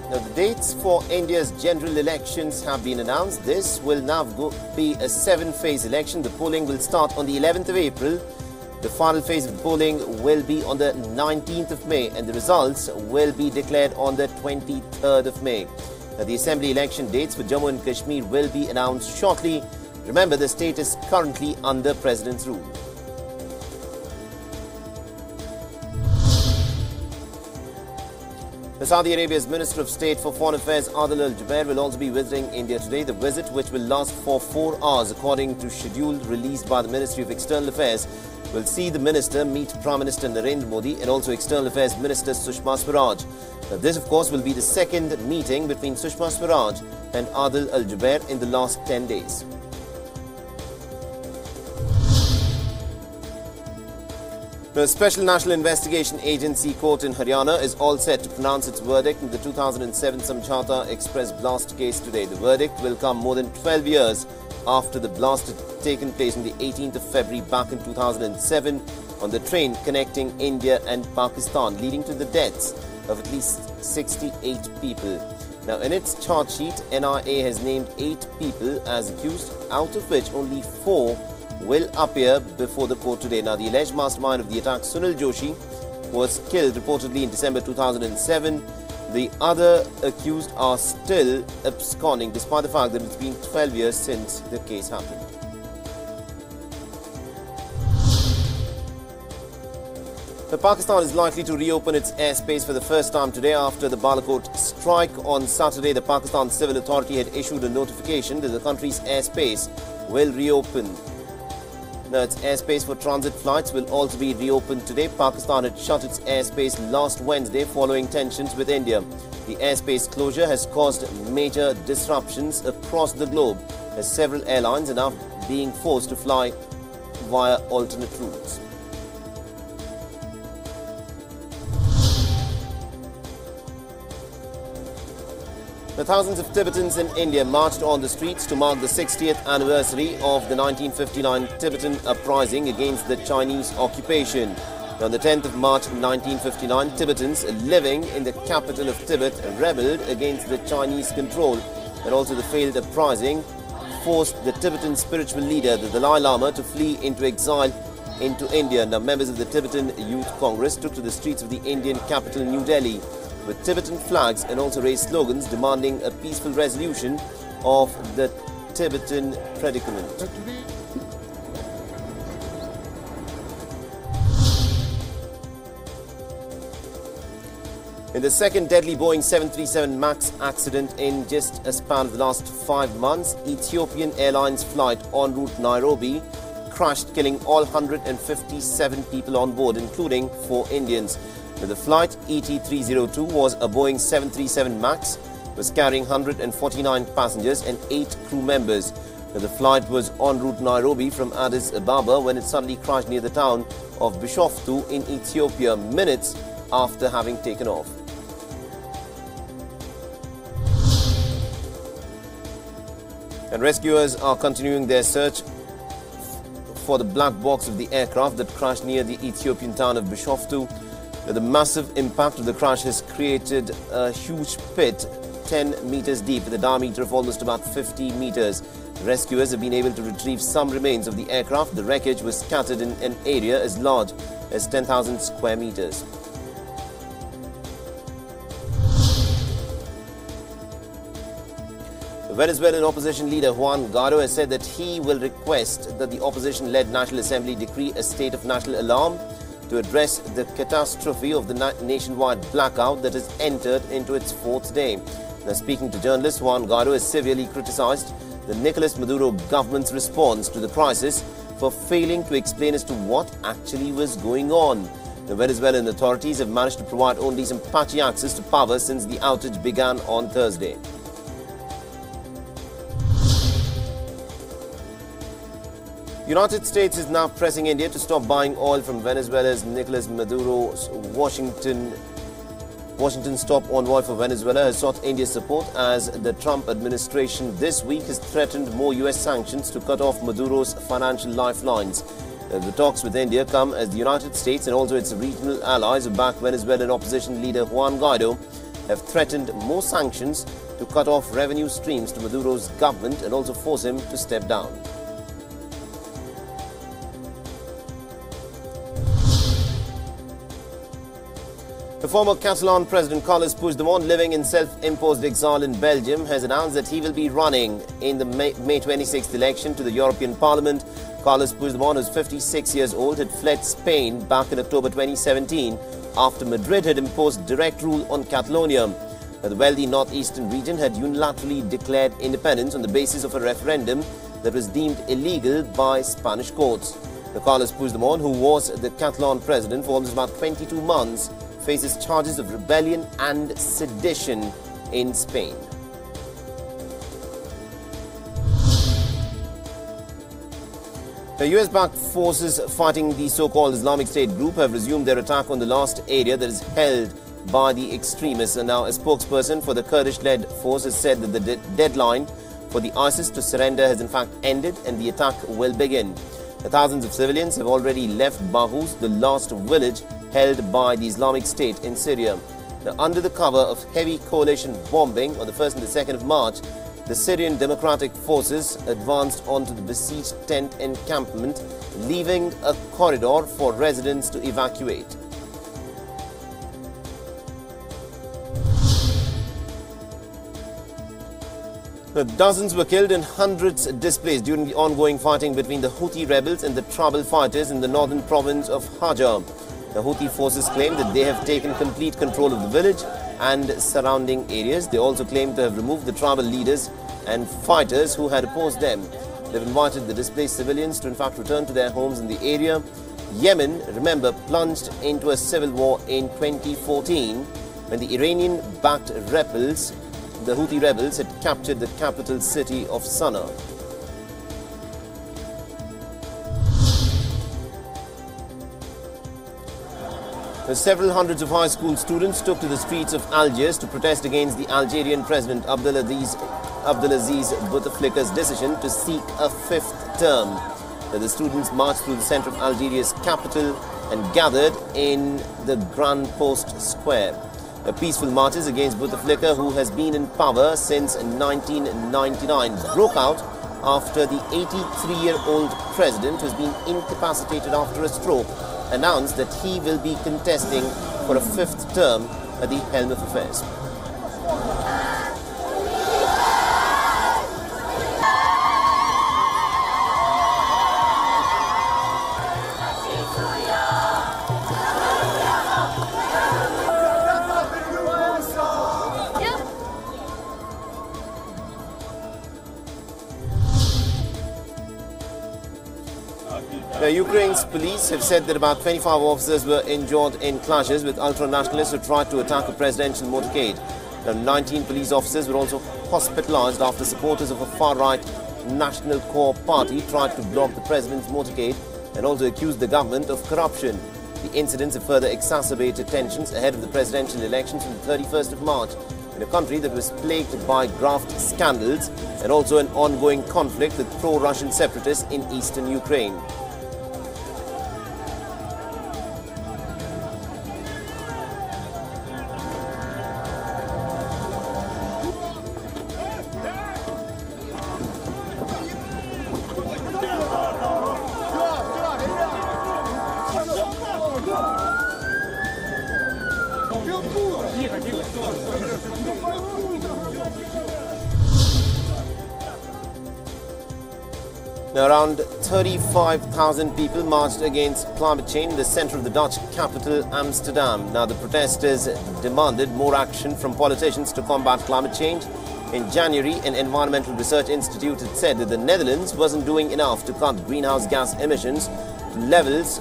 Now, the dates for India's general elections have been announced. This will now be a 7-phase election. The polling will start on the 11th of April. The final phase of the polling will be on the 19th of May, and the results will be declared on the 23rd of May. Now, the assembly election dates for Jammu and Kashmir will be announced shortly. Remember, the state is currently under President's rule. Saudi Arabia's Minister of State for Foreign Affairs, Adil Al-Jubair, will also be visiting India today. The visit, which will last for 4 hours according to schedule released by the Ministry of External Affairs, will see the minister meet Prime Minister Narendra Modi and also External Affairs Minister Sushma Swaraj. Now, this, of course, will be the second meeting between Sushma Swaraj and Adil Al-Jubair in the last 10 days. The Special National Investigation Agency Court in Haryana is all set to pronounce its verdict in the 2007 Samjhauta Express blast case today. The verdict will come more than 12 years after the blast had taken place on the 18th of February back in 2007 on the train connecting India and Pakistan, leading to the deaths of at least 68 people. Now, in its charge sheet, NIA has named 8 people as accused, out of which only 4 will appear before the court today. Now, the alleged mastermind of the attack, Sunil Joshi, was killed reportedly in December 2007. The other accused are still absconding, despite the fact that it's been 12 years since the case happened. Pakistan is likely to reopen its airspace for the first time today after the Balakot strike on Saturday. The Pakistan Civil Authority had issued a notification that the country's airspace will reopen. Now, its airspace for transit flights will also be reopened today. Pakistan had shut its airspace last Wednesday following tensions with India. The airspace closure has caused major disruptions across the globe, as several airlines are now being forced to fly via alternate routes. The thousands of Tibetans in India marched on the streets to mark the 60th anniversary of the 1959 Tibetan uprising against the Chinese occupation. On the 10th of March 1959, Tibetans living in the capital of Tibet rebelled against the Chinese control, and also the failed uprising forced the Tibetan spiritual leader, the Dalai Lama, to flee into exile into India. Now, members of the Tibetan Youth Congress took to the streets of the Indian capital, New Delhi, with Tibetan flags and also raised slogans demanding a peaceful resolution of the Tibetan predicament. In the second deadly Boeing 737 MAX accident in just a span of the last 5 months, Ethiopian Airlines flight en route Nairobi crashed, killing all 157 people on board, including 4 Indians. The flight ET302 was a Boeing 737 MAX, was carrying 149 passengers and 8 crew members. The flight was en route Nairobi from Addis Ababa when it suddenly crashed near the town of Bishoftu in Ethiopia minutes after having taken off. And rescuers are continuing their search for the black box of the aircraft that crashed near the Ethiopian town of Bishoftu. The massive impact of the crash has created a huge pit 10 meters deep with a diameter of almost about 50 meters. Rescuers have been able to retrieve some remains of the aircraft. The wreckage was scattered in an area as large as 10,000 square meters. The Venezuelan opposition leader Juan Guaido has said that he will request that the opposition-led National Assembly decree a state of national alarm to address the catastrophe of the nationwide blackout that has entered into its 4th day. Now, speaking to journalists, Juan Guaido has severely criticized the Nicolas Maduro government's response to the crisis for failing to explain as to what actually was going on. The Venezuelan authorities have managed to provide only some patchy access to power since the outage began on Thursday. The United States is now pressing India to stop buying oil from Venezuela's Nicolas Maduro's Washington stop envoy for Venezuela has sought India's support as the Trump administration this week has threatened more US sanctions to cut off Maduro's financial lifelines. The talks with India come as the United States and also its regional allies who back Venezuelan opposition leader Juan Guaido have threatened more sanctions to cut off revenue streams to Maduro's government and also force him to step down. The former Catalan President Carles Puigdemont, living in self-imposed exile in Belgium, has announced that he will be running in the May 26th election to the European Parliament. Carles Puigdemont, who is 56 years old, had fled Spain back in October 2017 after Madrid had imposed direct rule on Catalonia. The wealthy northeastern region had unilaterally declared independence on the basis of a referendum that was deemed illegal by Spanish courts. Carles Puigdemont, who was the Catalan president for almost about 22 months, faces charges of rebellion and sedition in Spain. The US-backed forces fighting the so-called Islamic State group have resumed their attack on the last area that is held by the extremists. And now a spokesperson for the Kurdish-led force has said that the deadline for the ISIS to surrender has in fact ended and the attack will begin. Thousands of civilians have already left Bahus, the last village held by the Islamic State in Syria. Now, under the cover of heavy coalition bombing on the 1st and the 2nd of March, the Syrian Democratic Forces advanced onto the besieged tent encampment, leaving a corridor for residents to evacuate. Dozens were killed and hundreds displaced during the ongoing fighting between the Houthi rebels and the tribal fighters in the northern province of Hajar. The Houthi forces claim that they have taken complete control of the village and surrounding areas. They also claim to have removed the tribal leaders and fighters who had opposed them. They've invited the displaced civilians to in fact return to their homes in the area. Yemen, remember, plunged into a civil war in 2014 when the Iranian-backed rebels, the Houthi rebels, had captured the capital city of Sana'a. Several hundreds of high school students took to the streets of Algiers to protest against the Algerian President Abdelaziz Bouteflika's decision to seek a fifth term. The students marched through the center of Algeria's capital and gathered in the Grand Post Square. Peaceful marches against Bouteflika, who has been in power since 1999, broke out after the 83-year-old president, who has been incapacitated after a stroke, announced that he will be contesting for a fifth term at the helm of affairs. Ukraine's police have said that about 25 officers were injured in clashes with ultra-nationalists who tried to attack a presidential motorcade. 19 police officers were also hospitalized after supporters of a far-right National Corps party tried to block the president's motorcade and also accused the government of corruption. The incidents have further exacerbated tensions ahead of the presidential elections on the 31st of March in a country that was plagued by graft scandals and also an ongoing conflict with pro-Russian separatists in eastern Ukraine. Now, around 35,000 people marched against climate change in the center of the Dutch capital, Amsterdam. Now, the protesters demanded more action from politicians to combat climate change. In January, an environmental research institute had said that the Netherlands wasn't doing enough to cut greenhouse gas emissions to levels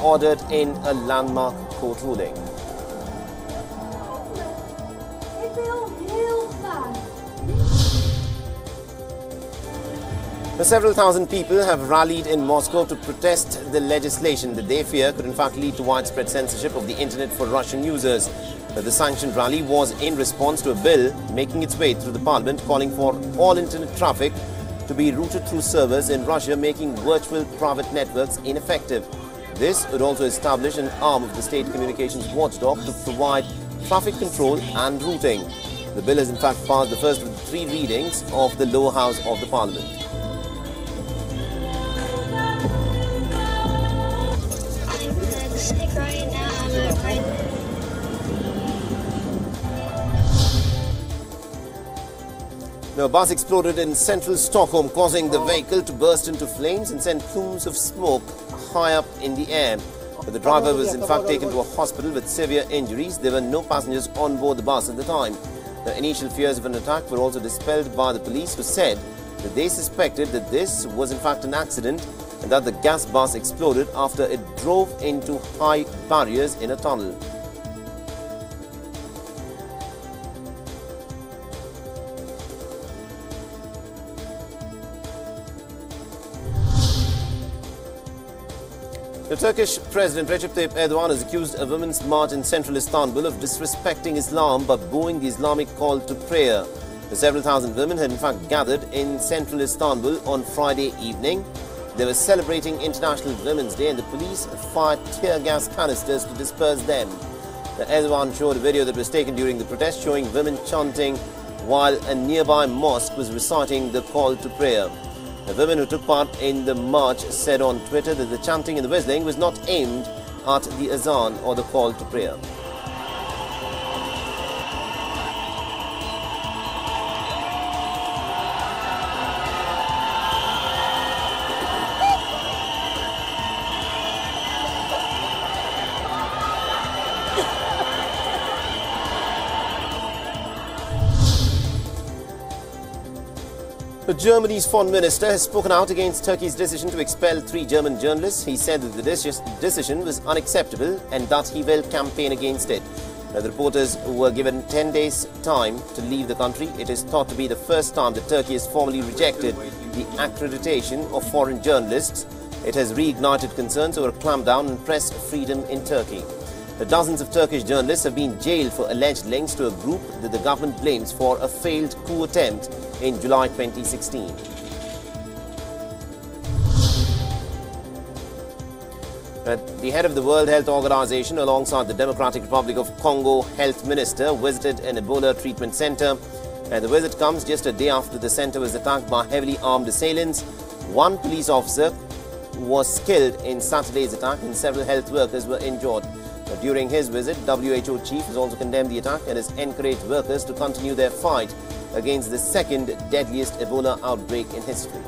ordered in a landmark court ruling. Several thousand people have rallied in Moscow to protest the legislation that they fear could in fact lead to widespread censorship of the internet for Russian users. The sanctioned rally was in response to a bill making its way through the parliament calling for all internet traffic to be routed through servers in Russia, making virtual private networks ineffective. This would also establish an arm of the state communications watchdog to provide traffic control and routing. The bill has in fact passed the first of the 3 readings of the lower house of the parliament. Now, a bus exploded in central Stockholm, causing the vehicle to burst into flames and send plumes of smoke high up in the air. But the driver was in fact taken to a hospital with severe injuries. There were no passengers on board the bus at the time. The initial fears of an attack were also dispelled by the police, who said that they suspected that this was in fact an accident and that the gas bus exploded after it drove into high barriers in a tunnel. The Turkish President Recep Tayyip Erdogan has accused a women's march in central Istanbul of disrespecting Islam by booing the Islamic call to prayer. The several thousand women had in fact gathered in central Istanbul on Friday evening. They were celebrating International Women's Day and the police fired tear gas canisters to disperse them. The Erdogan showed a video that was taken during the protest showing women chanting while a nearby mosque was reciting the call to prayer. The women who took part in the march said on Twitter that the chanting and the whistling was not aimed at the azan or the call to prayer. Germany's foreign minister has spoken out against Turkey's decision to expel 3 German journalists. He said that the decision was unacceptable and that he will campaign against it. The reporters were given 10 days' time to leave the country. It is thought to be the first time that Turkey has formally rejected the accreditation of foreign journalists. It has reignited concerns over a clampdown on press freedom in Turkey. Dozens of Turkish journalists have been jailed for alleged links to a group that the government blames for a failed coup attempt in July 2016. The head of the World Health Organization, alongside the Democratic Republic of Congo health minister, visited an Ebola treatment center. The visit comes just a day after the center was attacked by heavily armed assailants. 1 police officer was killed in Saturday's attack and several health workers were injured. During his visit, WHO chief has also condemned the attack and has encouraged workers to continue their fight against the second deadliest Ebola outbreak in history.